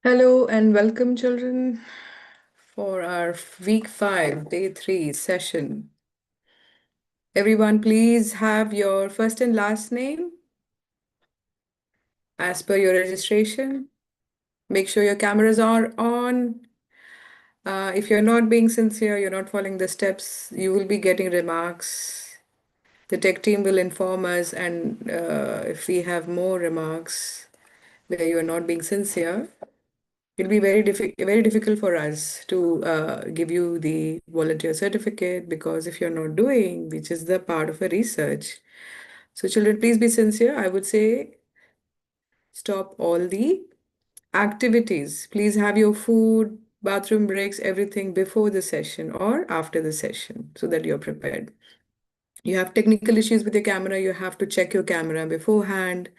Hello and welcome, children, for our week 5, day 3 session. Everyone, please have your first and last name as per your registration. Make sure your cameras are on. If you're not being sincere, you're not following the steps, you will be getting remarks. The tech team will inform us, and if we have more remarks where you are not being sincere, it'll be very difficult for us to give you the volunteer certificate, because if you're not doing, which is the part of a research. So children, please be sincere. I would say stop all the activities. Please have your food, bathroom breaks, everything before the session or after the session so that you're prepared. You have technical issues with your camera, you have to check your camera beforehand.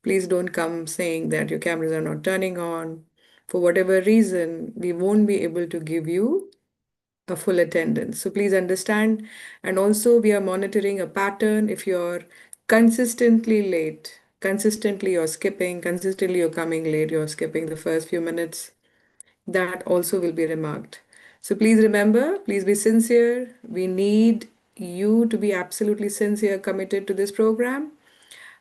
Please don't come saying that your cameras are not turning on. For whatever reason, we won't be able to give you a full attendance. So please understand. And also, we are monitoring a pattern. If you're consistently late, consistently you're skipping, consistently you're coming late, you're skipping the first few minutes, that also will be remarked. So please remember, please be sincere. We need you to be absolutely sincere, committed to this program.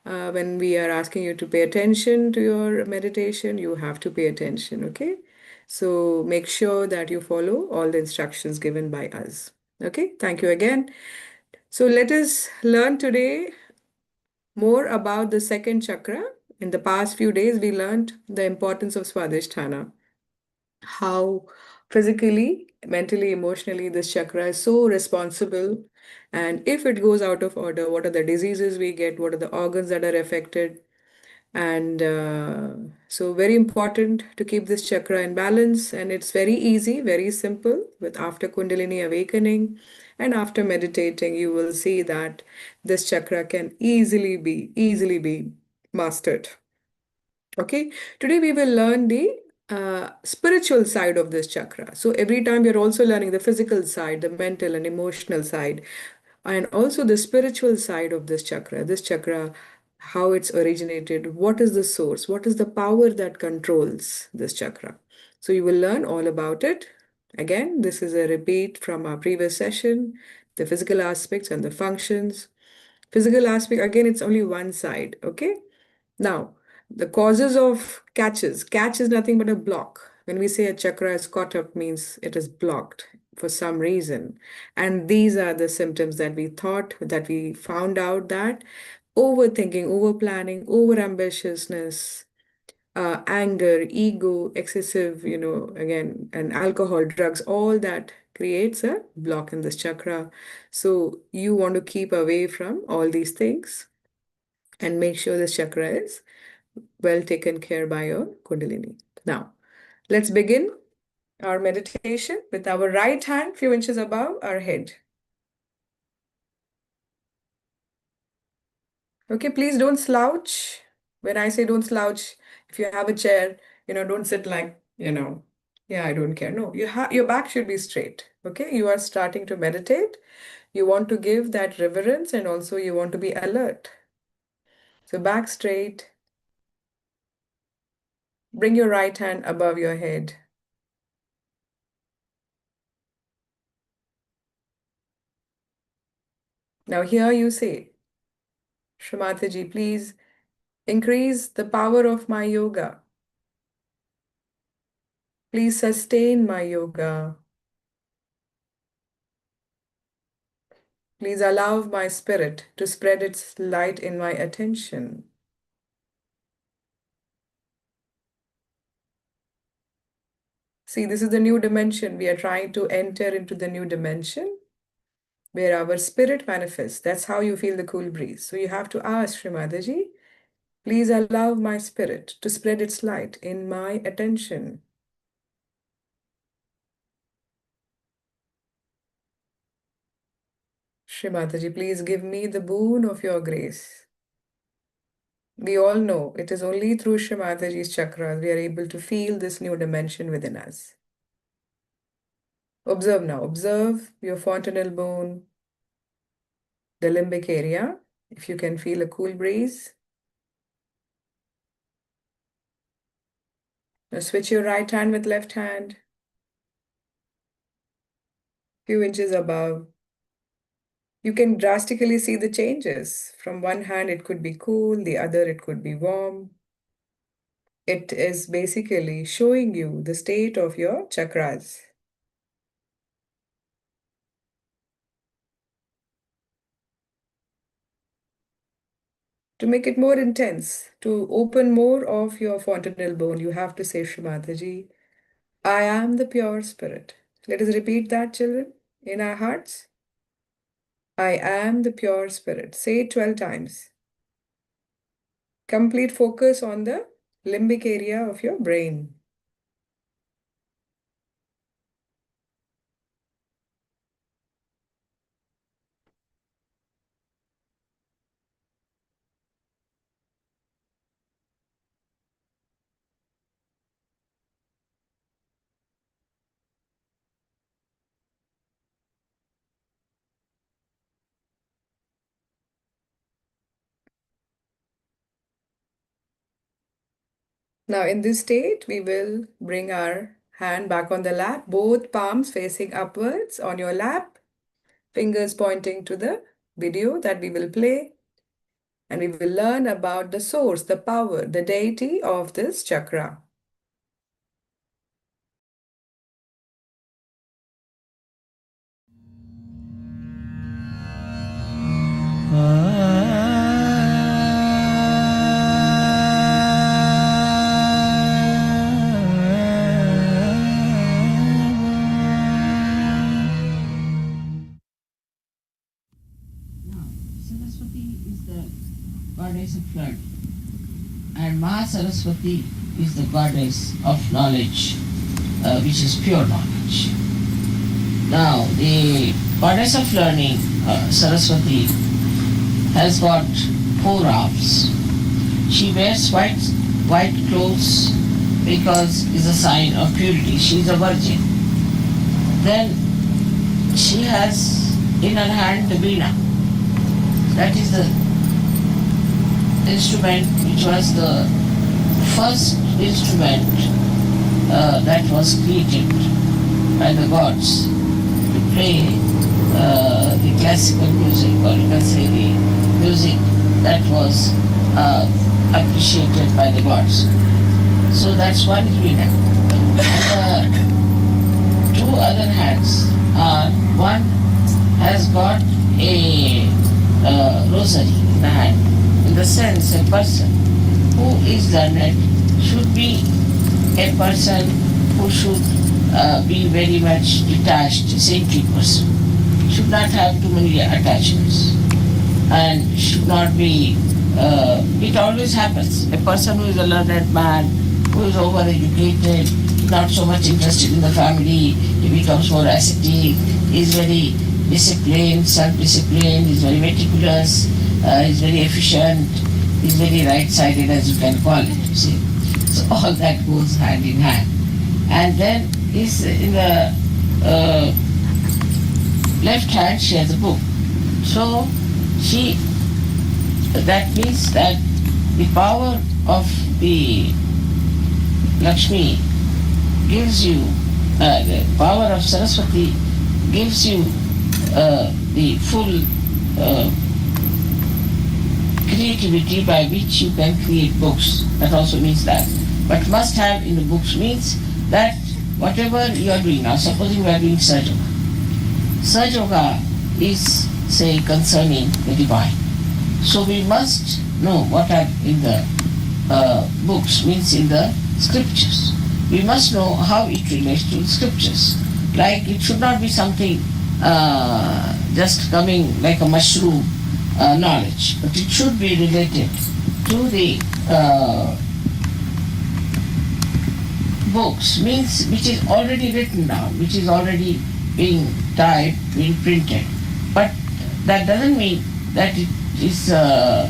When we are asking you to pay attention to your meditation, you have to pay attention, okay? So make sure that you follow all the instructions given by us. Okay, thank you again. So let us learn today more about the second chakra. In the past few days, we learned the importance of Swadhisthana, how physically, mentally, emotionally this chakra is so responsible. And if it goes out of order, what are the diseases we get? What are the organs that are affected? And so very important to keep this chakra in balance. And it's very easy, very simple. With after Kundalini awakening and after meditating, you will see that this chakra can easily be mastered. Okay, today we will learn the spiritual side of this chakra. So every time we're also learning the physical side, the mental and emotional side, and also the spiritual side of this chakra. This chakra, how it's originated, what is the source, what is the power that controls this chakra. So you will learn all about it. Again, this is a repeat from our previous session, the physical aspects and the functions. Physical aspect, again, it's only one side, okay? Now, the causes of catches. Catch is nothing but a block. When we say a chakra is caught up, means it is blocked. for some reason. And these are the symptoms that we found out that overthinking, over planning, over ambitiousness, anger, ego, excessive, again, and alcohol, drugs, all that creates a block in this chakra. So you want to keep away from all these things and make sure this chakra is well taken care by your Kundalini. Now, let's begin our meditation with our right hand few inches above our head. Okay, please don't slouch. When I say don't slouch, if you have a chair, don't sit like, yeah, I don't care. No, your back should be straight. Okay, you are starting to meditate. You want to give that reverence and also you want to be alert. So back straight. Bring your right hand above your head. Now here you say, Shrimataji, please increase the power of my yoga. Please sustain my yoga. Please allow my spirit to spread its light in my attention. See, this is the new dimension. We are trying to enter into the new dimension where our spirit manifests. That's how you feel the cool breeze. So you have to ask Srimadaji, please allow my spirit to spread its light in my attention. Srimataji, please give me the boon of your grace. We all know it is only through Srimataji's chakras we are able to feel this new dimension within us. Observe now. Observe your fontanel bone, the limbic area. If you can feel a cool breeze. Now switch your right hand with left hand. Few inches above. You can drastically see the changes. From one hand, it could be cool, the other, it could be warm. It is basically showing you the state of your chakras. To make it more intense, to open more of your fontanel bone, you have to say, Srimataji, I am the pure spirit. Let us repeat that, children, in our hearts. I am the pure spirit. Say it 12 times. Complete focus on the limbic area of your brain. Now, in this state, we will bring our hand back on the lap, both palms facing upwards on your lap, fingers pointing to the video that we will play. And we will learn about the source, the power, the deity of this chakra. Saraswati is the goddess of flood, and Ma Saraswati is the goddess of knowledge, which is pure knowledge. Now, the goddess of learning, Saraswati, has got four arms. She wears white clothes because it's a sign of purity. She is a virgin. Then she has in her hand the veena. That is the instrument which was the first instrument that was created by the gods to play the classical music, or you can say the music that was appreciated by the gods. So that's one veena. And two other hands One has got a rosary in the hand. In the sense, a person who is learned should be a person who should be very much detached, saintly person. Should not have too many attachments and should not be. It always happens. A person who is a learned man, who is overeducated, not so much interested in the family, he becomes more ascetic, is very disciplined, self-disciplined, is very meticulous, is very efficient, is very right-sided, as you can call it. You see, so all that goes hand in hand. And then is in the left hand she has a book. So she, that means that the power of the Lakshmi gives you, the power of Saraswati gives you the full creativity by which you can create books. That also means that. But must have in the books means that whatever you are doing now, supposing we are doing Sahaja. Sahaja is, say, concerning the divine. So we must know what are in the books, means in the scriptures. We must know how it relates to the scriptures. Like it should not be something just coming like a mushroom knowledge, but it should be related to the books, means which is already written down, which is already being typed, being printed. But that doesn't mean that it is a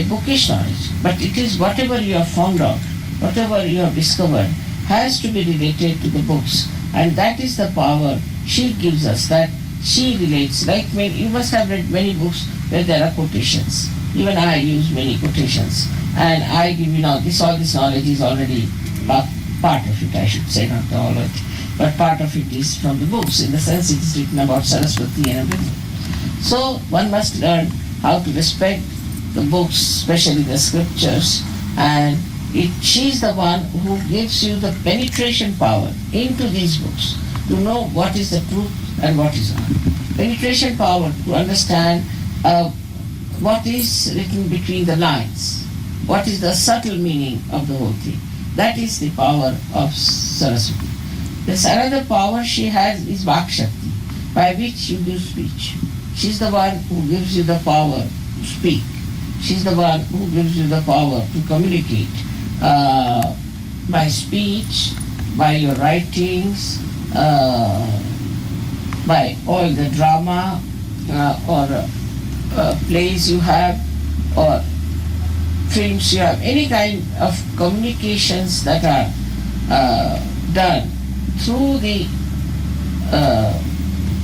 bookish knowledge, but it is whatever you have found out, whatever you have discovered has to be related to the books, and that is the power she gives us, that she relates. Like you must have read many books where there are quotations. Even I use many quotations, and I give you now this. All this knowledge is already part of it, I should say, not all of it, but part of it is from the books. In the sense, it is written about Saraswati and everything. So one must learn how to respect the books, especially the scriptures, and she is the one who gives you the penetration power into these books to know what is the truth and what is not. Penetration power to understand what is written between the lines, what is the subtle meaning of the whole thing. That is the power of Saraswati. There's another power she has is Vakshakti, by which you do speech. She's the one who gives you the power to speak. She's the one who gives you the power to communicate by speech, by your writings, by all the drama or plays you have, or films you have, any kind of communications that are done through the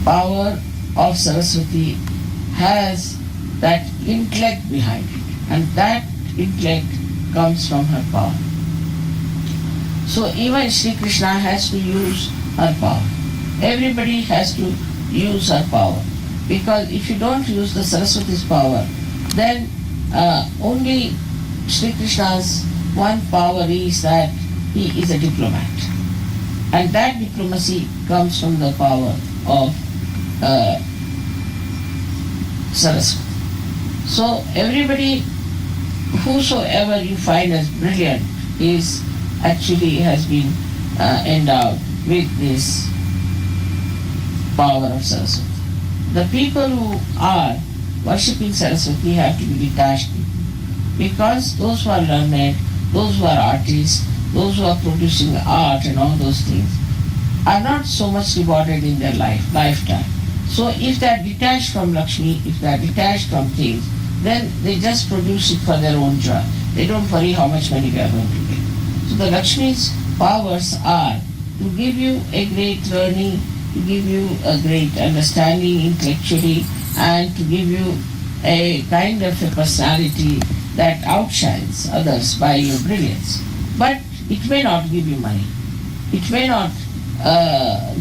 power of Saraswati has that intellect behind it, and that intellect comes from her power. So even Sri Krishna has to use her power. Everybody has to use her power, because if you don't use the Saraswati's power, then only Sri Krishna's one power is that he is a diplomat, and that diplomacy comes from the power of Saraswati. So everybody, whosoever you find as brilliant, is actually has been endowed with this power of Saraswati. The people who are worshipping Saraswati have to be detached, because those who are learned, those who are artists, those who are producing art and all those things are not so much rewarded in their lifetime. So if they are detached from Lakshmi, if they are detached from things, then they just produce it for their own joy. They don't worry how much money they are going to get. So the Lakshmi's powers are to give you a great learning, to give you a great understanding intellectually, and to give you a kind of a personality that outshines others by your brilliance. But it may not give you money. It may not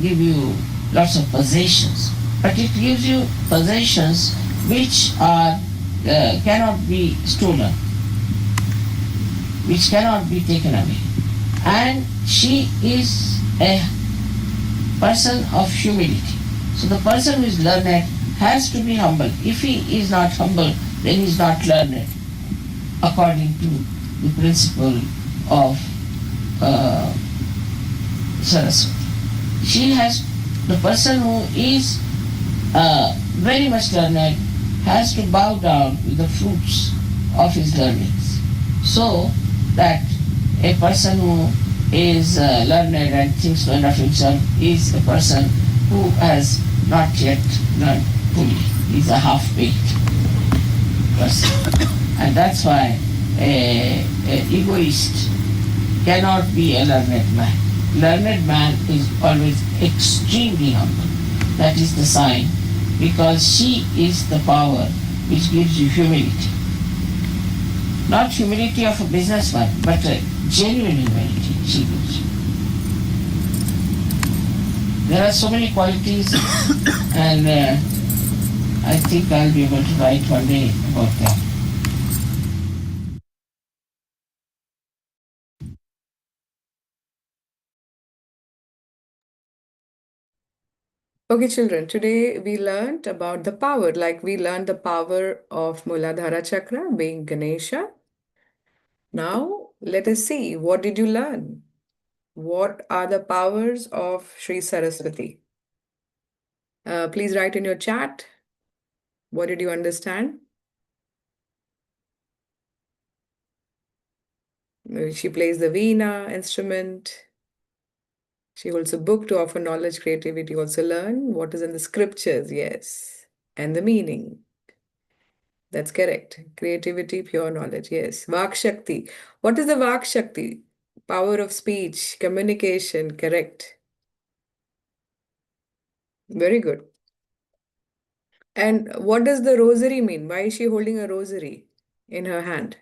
give you lots of possessions, but it gives you possessions which are cannot be stolen, which cannot be taken away. And she is a person of humility. So the person who is learned has to be humble. If he is not humble, then he is not learned according to the principle of uh, Saraswati. She has, the person who is very much learned has to bow down with the fruits of his learnings, so that a person who is learned and thinks well of himself is a person who has not yet learned fully. He's a half-baked person. And that's why a egoist cannot be a learned man. Learned man is always extremely humble. That is the sign, because she is the power which gives you humility. Not humility of a businessman, but a genuine humility she gives you. There are so many qualities, and I think I'll be able to write one day about them. Okay, children, today we learned about the power, like we learned the power of Muladhara Chakra being Ganesha. Now, let us see, what did you learn? What are the powers of Sri Saraswati? Please write in your chat. What did you understand? She plays the veena instrument. She holds a book to offer knowledge, creativity, also learn what is in the scriptures, yes, and the meaning. That's correct. Creativity, pure knowledge, yes. Vak Shakti. What is the Vak Shakti? Power of speech, communication, correct. Very good. And what does the rosary mean? Why is she holding a rosary in her hand?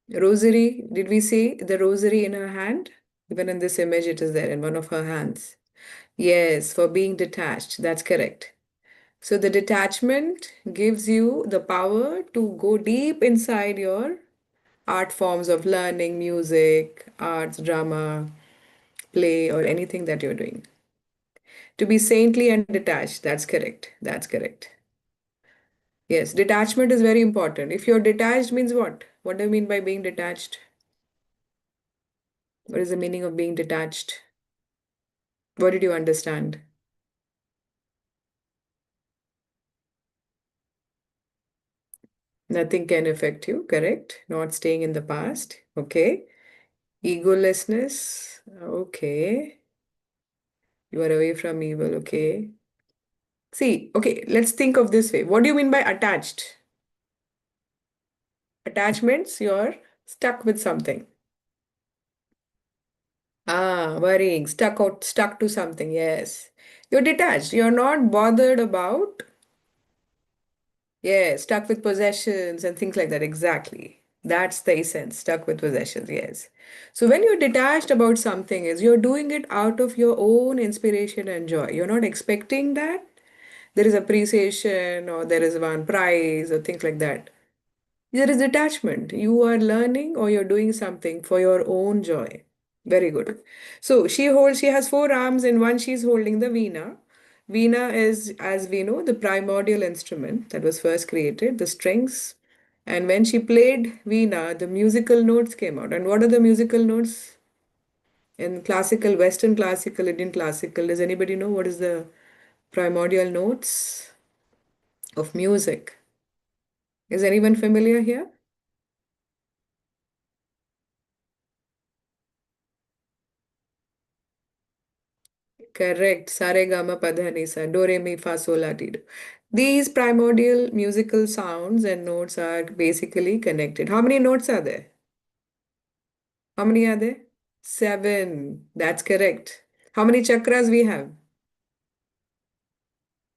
Rosary, did we see the rosary in her hand? Even in this image, it is there in one of her hands. Yes, for being detached. That's correct. So the detachment gives you the power to go deep inside your art forms of learning, music, arts, drama, play, or anything that you're doing. To be saintly and detached. That's correct. That's correct. Yes, detachment is very important. If you're detached means what? What do you mean by being detached? What is the meaning of being detached? What did you understand? Nothing can affect you, correct? Not staying in the past. Okay. Egolessness. Okay. You are away from evil. Okay. See, okay, let's think of this way. What do you mean by attached? Attachments, you're stuck with something. Ah, worrying, stuck to something. Yes. You're detached. You're not bothered about, yes, stuck with possessions and things like that. Exactly. That's the essence, stuck with possessions. Yes. So when you're detached about something is you're doing it out of your own inspiration and joy. You're not expecting that there is appreciation or there is one prize or things like that. There is detachment. You are learning or you're doing something for your own joy. Very good. So she has four arms and one she's holding the veena. Veena is, as we know, the primordial instrument that was first created, the strings. And when she played veena, the musical notes came out. And what are the musical notes in classical, Western classical, Indian classical? Does anybody know what is the primordial notes of music? Is anyone familiar here? Correct. Sare gama pada nisa. Do re mi fa sol la ti do. These primordial musical sounds and notes are basically connected. How many notes are there? How many are there? Seven. That's correct. How many chakras we have?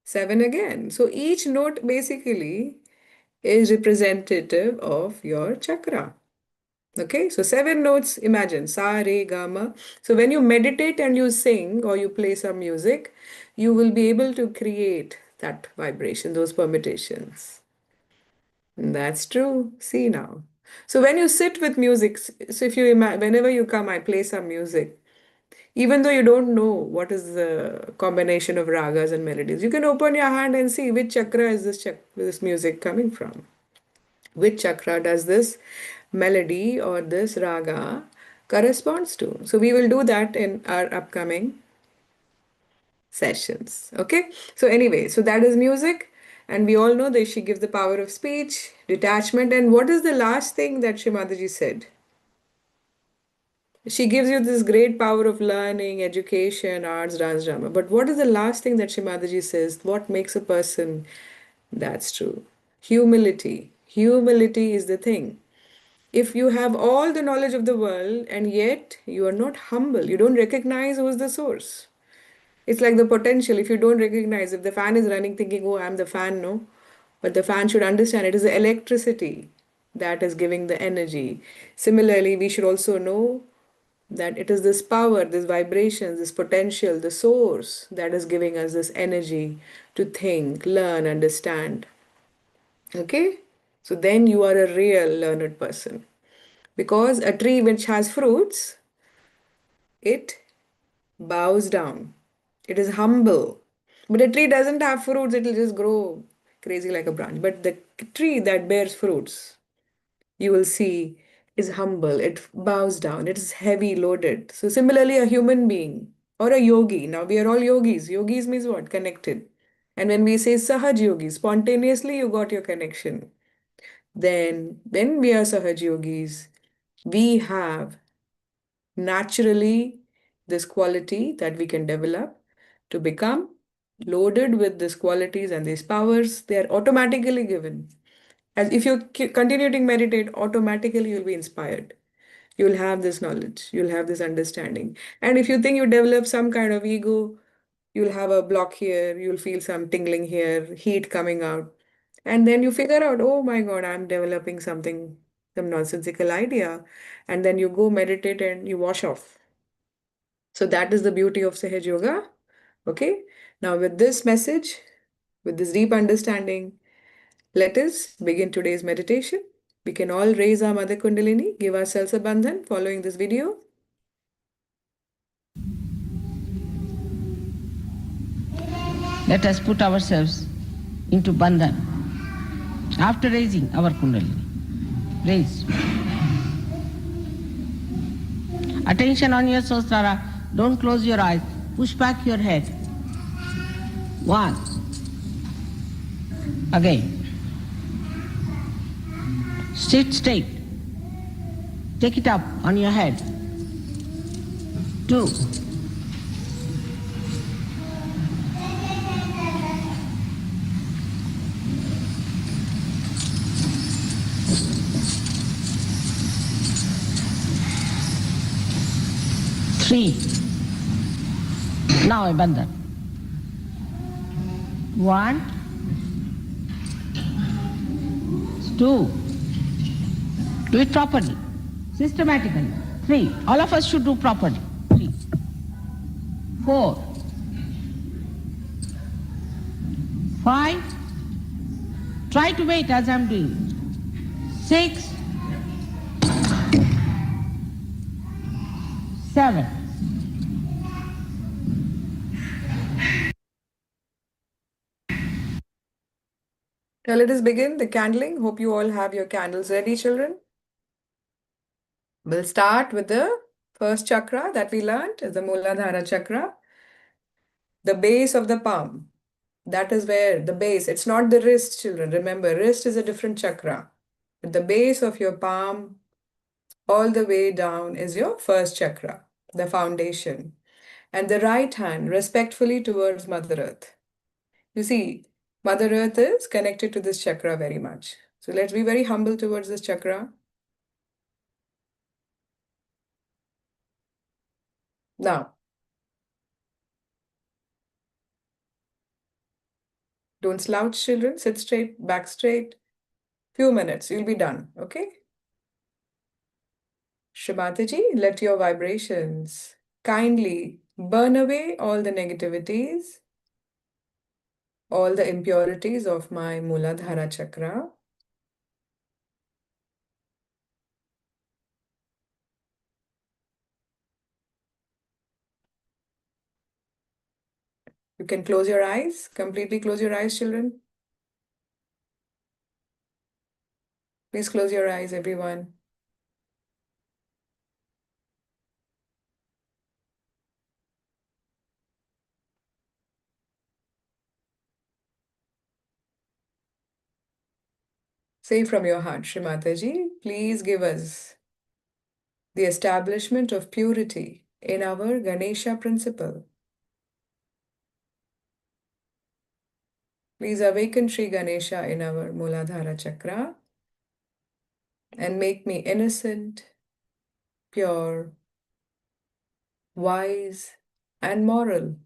Seven again. So each note basically is representative of your chakra. Okay, so seven notes, imagine sa, re, ga, ma. So when you meditate and you sing or you play some music, you will be able to create that vibration, those permutations. And that's true. See now. So when you sit with music, so if you whenever you come, I play some music. Even though you don't know what is the combination of ragas and melodies, you can open your hand and see which chakra is this music coming from. Which chakra does this melody or this raga corresponds to? So we will do that in our upcoming sessions. Okay. So anyway, so that is music. And we all know that she gives the power of speech, detachment. And what is the last thing that Shimadaji said? She gives you this great power of learning, education, arts, dance, drama. But what is the last thing that Shimadaji says? What makes a person? That's true. Humility. Humility is the thing. If you have all the knowledge of the world and yet you are not humble, you don't recognize who is the source. It's like the potential. If you don't recognize, if the fan is running thinking, oh, I'm the fan, no. But the fan should understand it is the electricity that is giving the energy. Similarly, we should also know that it is this power, this vibration, this potential, the source that is giving us this energy to think, learn, understand. Okay? So then you are a real learned person. Because a tree which has fruits, it bows down. It is humble. But a tree doesn't have fruits, it will just grow crazy like a branch. But the tree that bears fruits, you will see, is humble. It bows down. It is heavy loaded. So, similarly, a human being or a yogi, now we are all yogis. Yogis means what? Connected. And when we say Sahaj Yogi, spontaneously you got your connection. Then, when we are Sahaj Yogis, we have naturally this quality that we can develop to become loaded with these qualities and these powers. They are automatically given. As if you continue to meditate, automatically you'll be inspired. You'll have this knowledge, you'll have this understanding. And if you think you develop some kind of ego, you'll have a block here, you'll feel some tingling here, heat coming out. And then you figure out, oh my God, I'm developing something, some nonsensical idea. And then you go meditate and you wash off. So that is the beauty of Sahaj Yoga. Okay. Now, with this message, with this deep understanding, let us begin today's meditation. We can all raise our Mother Kundalini, give ourselves a bandhan following this video. Let us put ourselves into bandhan after raising our kundalini. Raise. Attention on your Sahasrara. Don't close your eyes. Push back your head. One. Again. Sit straight. Take it up on your head. Two. Three. Now a bandhan. One. Two. Do it properly, systematically. Three. All of us should do properly. Three. Four. Five. Try to wait as I'm doing. Six. Seven. Now let us begin the candling. Hope you all have your candles ready, children. We'll start with the first chakra that we learned is the Muladhara chakra, the base of the palm. That is where the base, it's not the wrist, children. Remember, wrist is a different chakra. But the base of your palm, all the way down, is your first chakra, the foundation. And the right hand respectfully towards Mother Earth. You see, Mother Earth is connected to this chakra very much. So let's be very humble towards this chakra. Now, don't slouch, children. Sit straight, back straight. Few minutes, you'll be done. Okay? Shrimataji, let your vibrations kindly burn away all the negativities, all the impurities of my Muladhara chakra. You can close your eyes, completely close your eyes, children. Please close your eyes, everyone. Say from your heart, Srimataji, please give us the establishment of purity in our Ganesha principle. Please awaken Sri Ganesha in our Muladhara Chakra and make me innocent, pure, wise, and moral.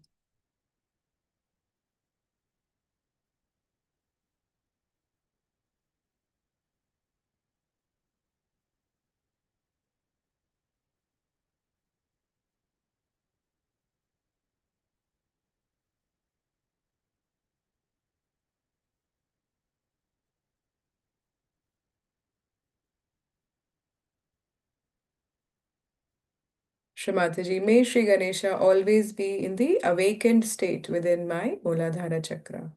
Shrimataji, may Sri Ganesha always be in the awakened state within my Muladhara Chakra.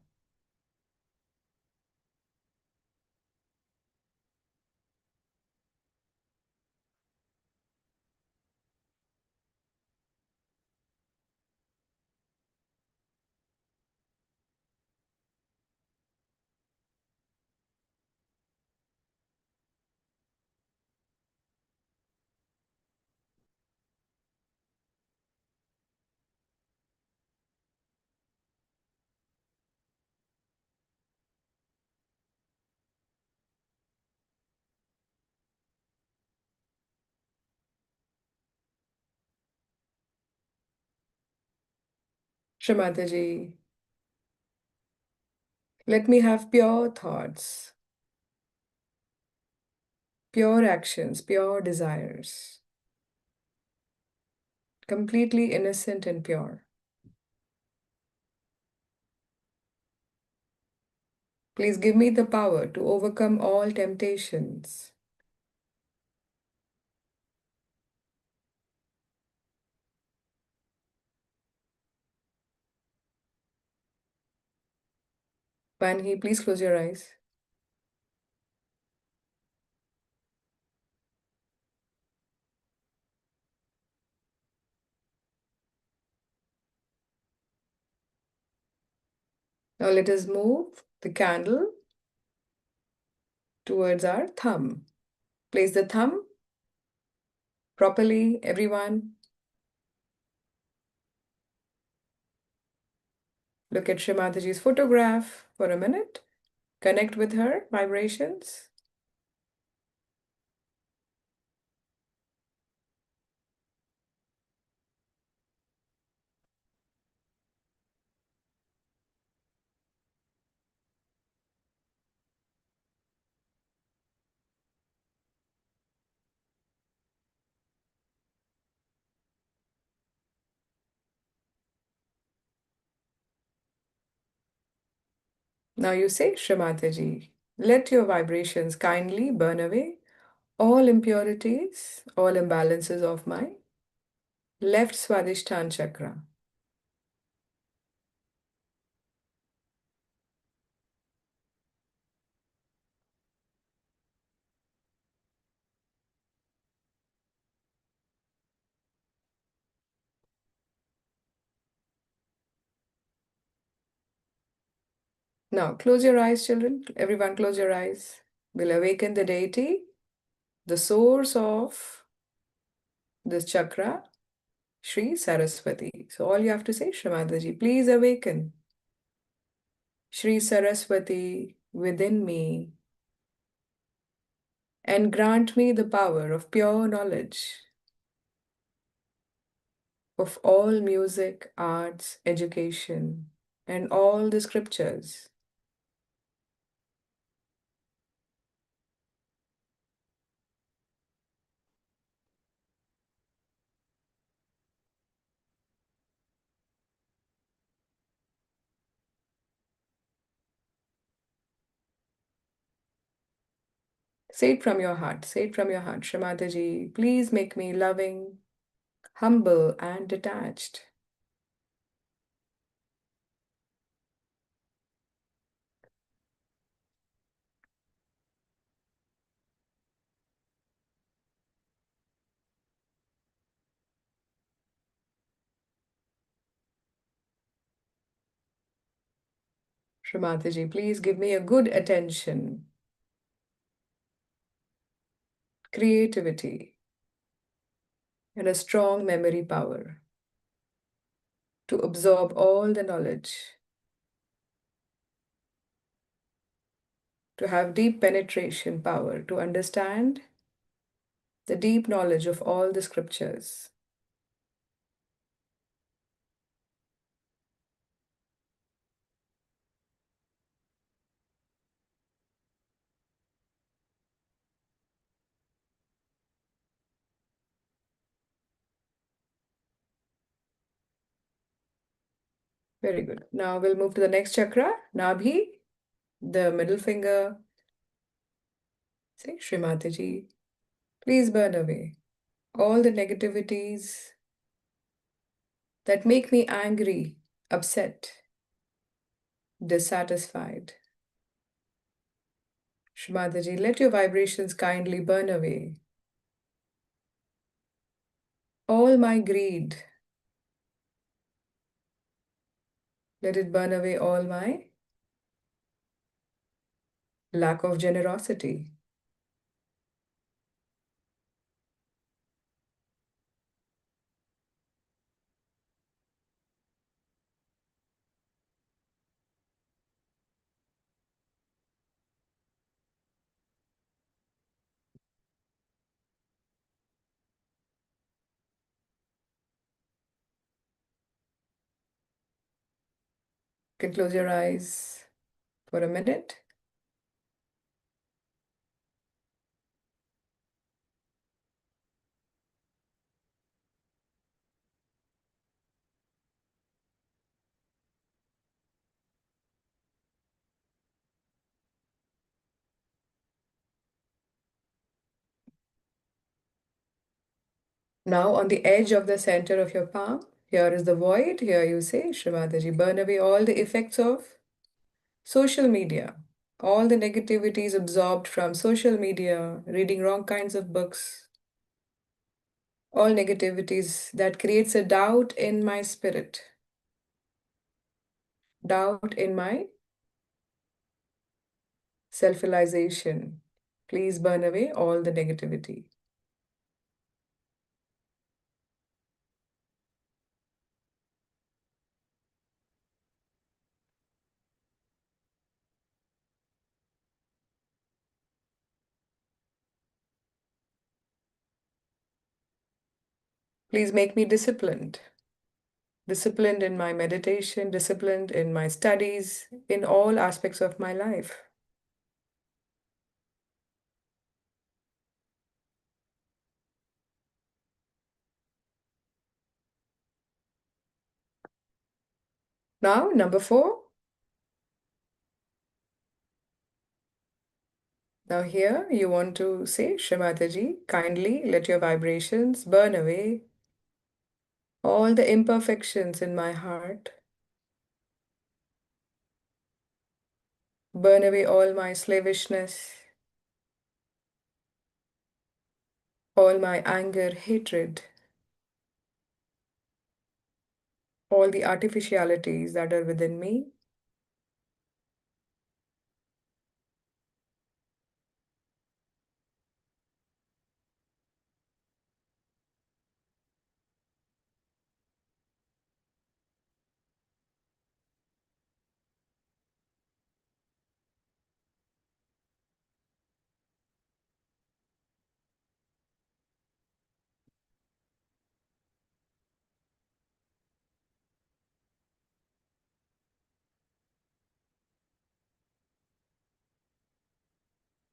Shrimataji, let me have pure thoughts, pure actions, pure desires, completely innocent and pure. Please give me the power to overcome all temptations. Vanhi, please close your eyes. Now let us move the candle towards our thumb. Place the thumb properly, everyone. Look at Shrimataji's photograph for a minute. Connect with her vibrations. Now you say, Shrimataji, let your vibrations kindly burn away all impurities, all imbalances of my left Swadhisthana chakra. Now close your eyes, children. Everyone close your eyes. We'll awaken the deity, the source of this chakra, Sri Saraswati. So all you have to say, Shrimataji, please awaken Sri Saraswati within me and grant me the power of pure knowledge of all music, arts, education, and all the scriptures. Say it from your heart. Say it from your heart. Shrimataji, please make me loving, humble, and detached. Shrimataji, please give me a good attention, creativity, and a strong memory power to absorb all the knowledge, to have deep penetration power, to understand the deep knowledge of all the scriptures. Very good. Now we'll move to the next chakra, Nabhi, the middle finger. Say, Shrimataji, please burn away all the negativities that make me angry, upset, dissatisfied. Shrimataji, let your vibrations kindly burn away all my greed. Let it burn away all my lack of generosity. You can close your eyes for a minute. Now, on the edge of the center of your palm, here is the void. Here you say, Shrimataji, burn away all the effects of social media, all the negativities absorbed from social media, reading wrong kinds of books, all negativities that creates a doubt in my spirit, doubt in my self-realization. Please burn away all the negativity. Please make me disciplined, disciplined in my meditation, disciplined in my studies, in all aspects of my life. Now, number 4. Now, here you want to say, Shrimataji, kindly let your vibrations burn away all the imperfections in my heart, burn away all my slavishness, all my anger, hatred, all the artificialities that are within me.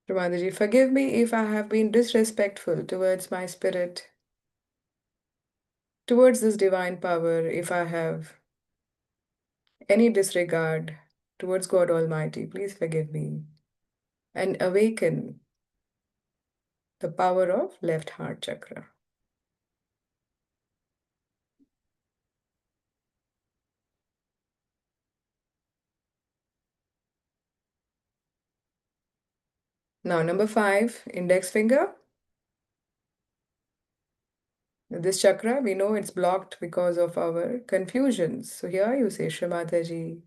Shrimataji, forgive me if I have been disrespectful towards my spirit, towards this divine power, if I have any disregard towards God Almighty. Please forgive me and awaken the power of left heart chakra. Now, number 5, index finger. This chakra, we know it's blocked because of our confusions. So here you say, Shrimataji,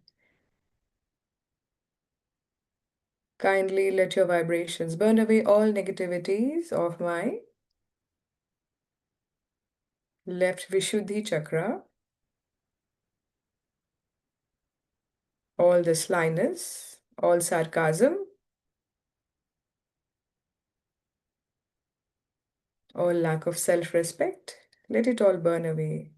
Kindly let your vibrations burn away all negativities of my left Vishuddhi chakra, all the slyness, all sarcasm, all lack of self respect. Let it all burn away.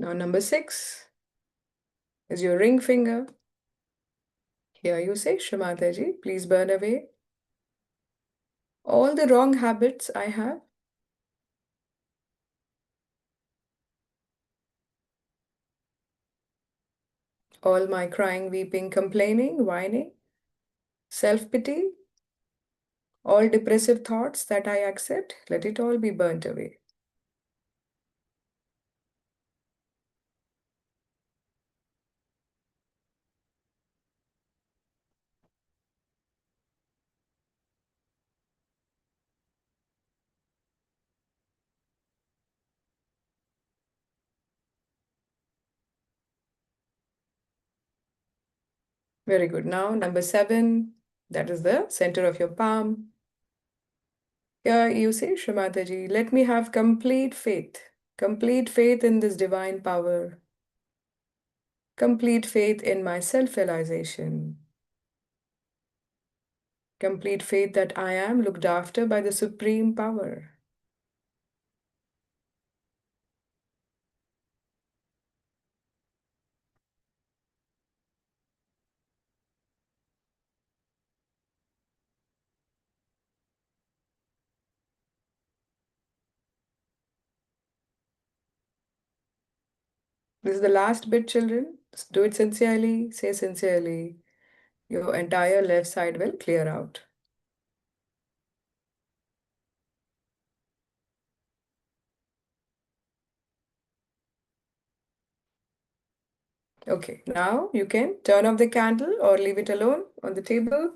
Now, number 6 is your ring finger. Here you say, Shrimataji, please burn away all the wrong habits I have, all my crying, weeping, complaining, whining, self pity, all depressive thoughts that I accept, let it all be burnt away. Very good. Now, number 7, that is the center of your palm. Here you say, Shrimataji, let me have complete faith in this divine power, complete faith in my self realization, complete faith that I am looked after by the supreme power. This is the last bit, children. Do it sincerely, say sincerely. Your entire left side will clear out. Okay, now you can turn off the candle or leave it alone on the table.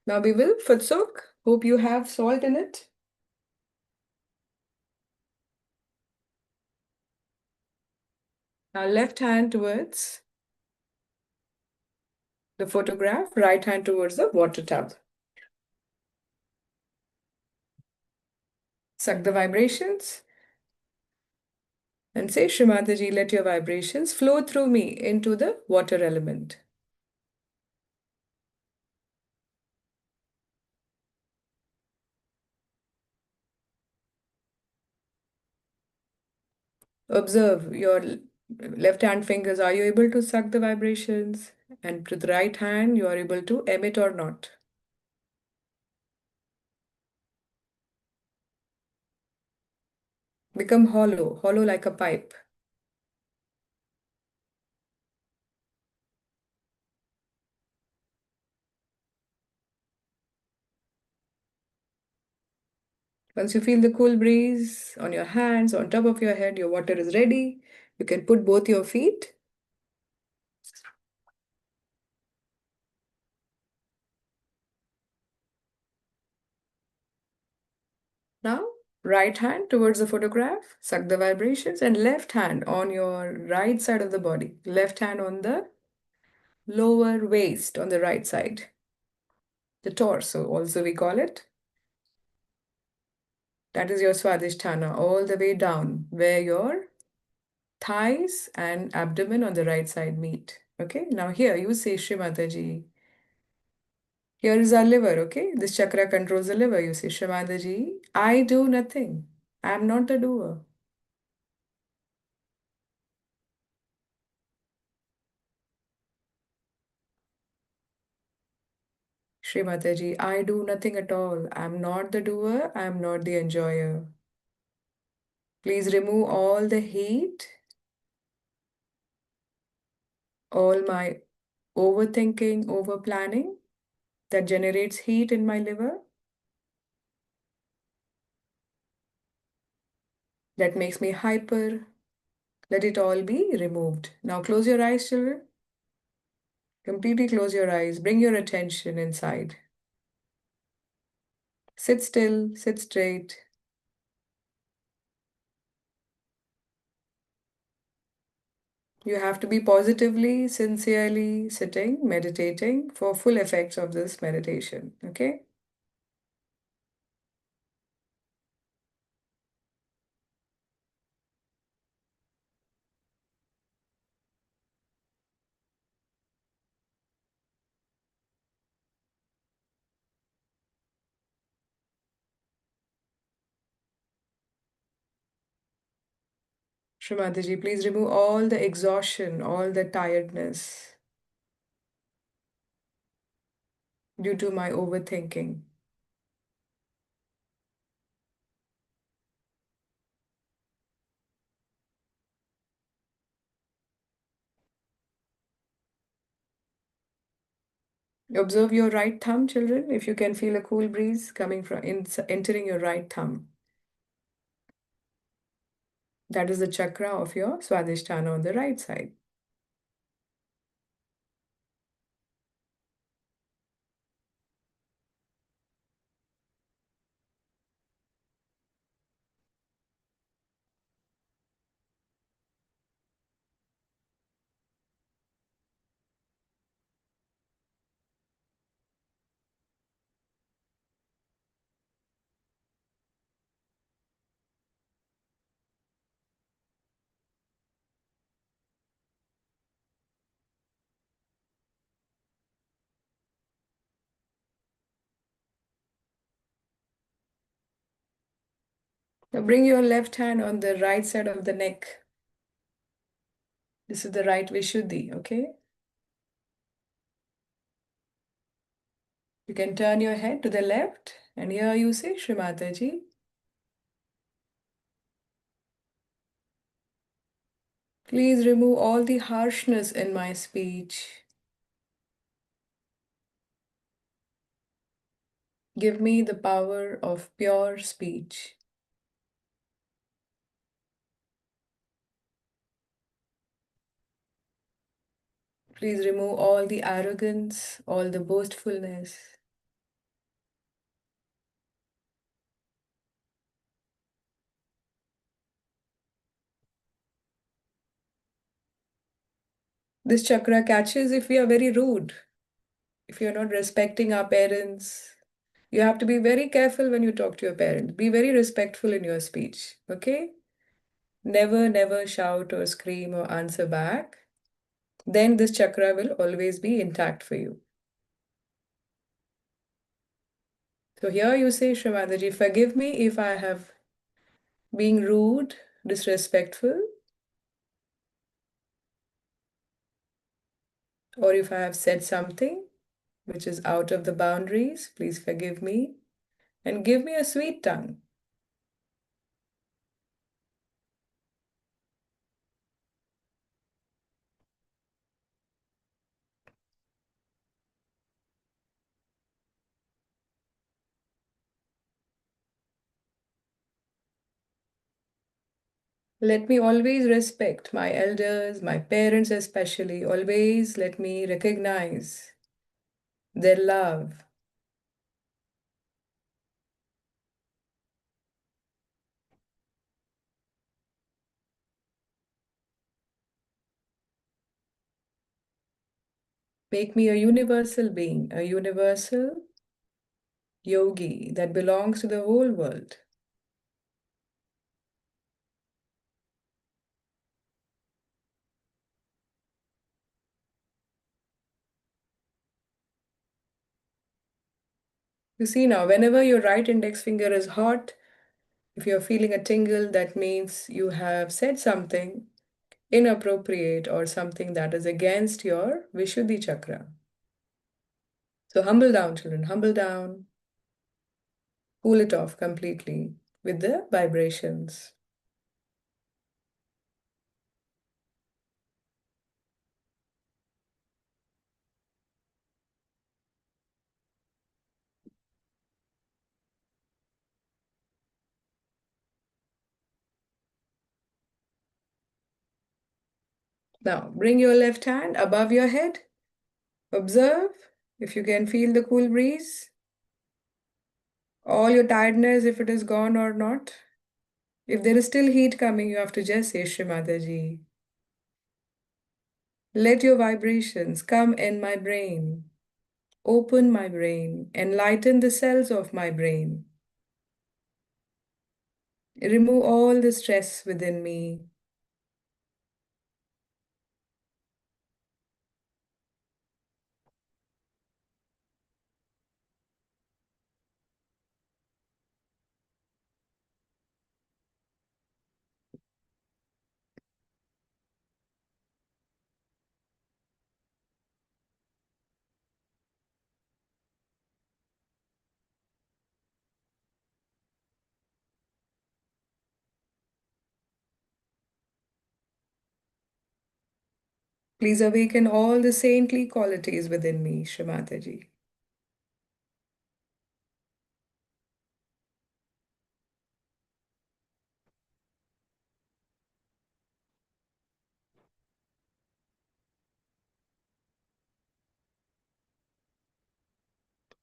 Now we will futsuk. Hope you have salt in it. Now left hand towards the photograph, right hand towards the water tub. Suck the vibrations and say, Shrimataji, let your vibrations flow through me into the water element. Observe your left hand fingers. Are you able to suck the vibrations? And with the right hand, you are able to emit or not. Become hollow, hollow like a pipe. Once you feel the cool breeze on your hands, on top of your head, your water is ready. You can put both your feet. Now, right hand towards the photograph, suck the vibrations, and left hand on your right side of the body. Left hand on the lower waist on the right side. The torso, also we call it. That is your Swadhisthana, all the way down, where your thighs and abdomen on the right side meet. Okay, now here you say Shrimataji. Here is our liver, okay? This chakra controls the liver. You say Shrimataji, I do nothing. I am not the doer. Shrimataji, I do nothing at all. I am not the doer. I am not the enjoyer. Please remove all the heat, all my overthinking, over planning that generates heat in my liver. that makes me hyper. Let it all be removed. Now close your eyes, children. Completely close your eyes. Bring your attention inside. Sit still, sit straight. You have to be positively, sincerely sitting, meditating for full effects of this meditation. Okay? Shrimataji, please remove all the exhaustion, all the tiredness due to my overthinking. Observe your right thumb, children, if you can feel a cool breeze coming from entering your right thumb. That is the chakra of your Swadhisthana on the right side. Now bring your left hand on the right side of the neck. This is the right Vishuddhi, okay? You can turn your head to the left, and here you say, Shrimataji. Please remove all the harshness in my speech. Give me the power of pure speech. Please remove all the arrogance, all the boastfulness. This chakra catches if we are very rude, if you're not respecting our parents. You have to be very careful when you talk to your parents. Be very respectful in your speech, okay? Never, never shout or scream or answer back. Then this chakra will always be intact for you. So here you say, Shrimadaji, forgive me if I have been rude, disrespectful, or if I have said something which is out of the boundaries. Please forgive me and give me a sweet tongue. Let me always respect my elders, my parents especially. Always let me recognize their love. Make me a universal being, a universal yogi that belongs to the whole world. You see now, whenever your right index finger is hot, if you're feeling a tingle, that means you have said something inappropriate or something that is against your Vishuddhi chakra. So humble down, children, humble down. Cool it off completely with the vibrations. Now, bring your left hand above your head. Observe if you can feel the cool breeze. All your tiredness, if it is gone or not. If there is still heat coming, you have to just say Shrimataji. Let your vibrations come in my brain. Open my brain. Enlighten the cells of my brain. Remove all the stress within me. Please awaken all the saintly qualities within me, Shrimataji.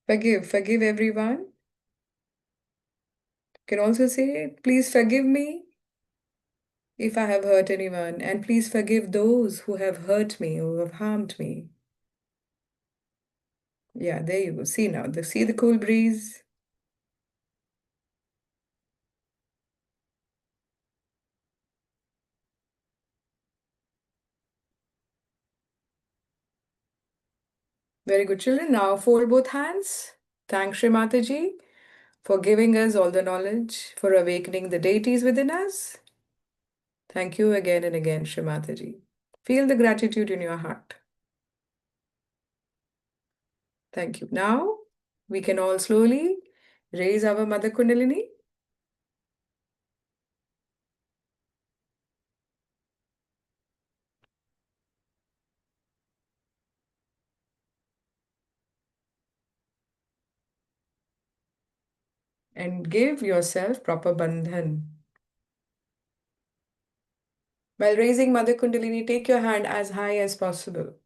Forgive everyone. You can also say, please forgive me if I have hurt anyone, and please forgive those who have hurt me, who have harmed me. Yeah, there you go. See now, see the cool breeze. Very good, children. Now fold both hands. Thank Shri Mataji for giving us all the knowledge, for awakening the deities within us. Thank you again and again, Shri Mataji. Feel the gratitude in your heart. Thank you. Now we can all slowly raise our Mother Kundalini. And give yourself proper bandhan. While raising Mother Kundalini, take your hand as high as possible.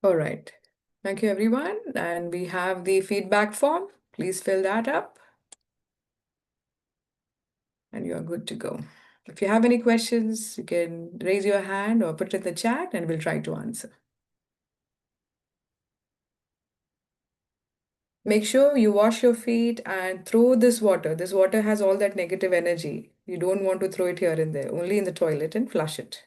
All right. Thank you, everyone. And we have the feedback form. Please fill that up. And you are good to go. If you have any questions, you can raise your hand or put it in the chat and we'll try to answer. Make sure you wash your feet and throw this water. This water has all that negative energy. You don't want to throw it here and there, only in the toilet and flush it.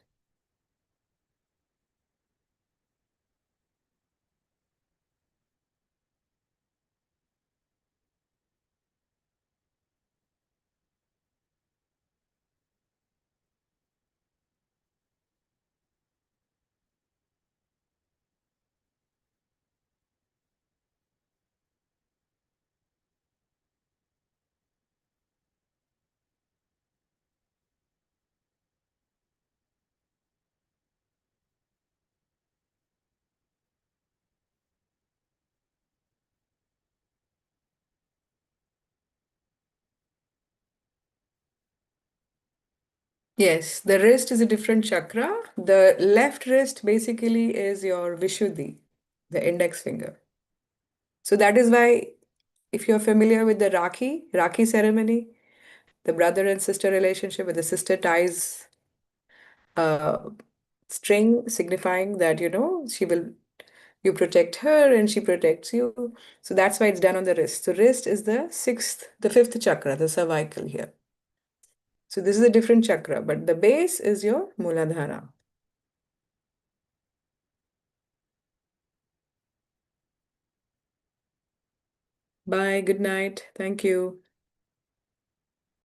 Yes, the wrist is a different chakra. The left wrist basically is your Vishuddhi, the index finger. So that is why, if you're familiar with the Rakhi ceremony, the brother and sister relationship where the sister ties a string signifying that, you protect her and she protects you. So that's why it's done on the wrist. So wrist is the fifth chakra, the cervical here. So this is a different chakra, but the base is your Muladhara. Bye, good night. Thank you.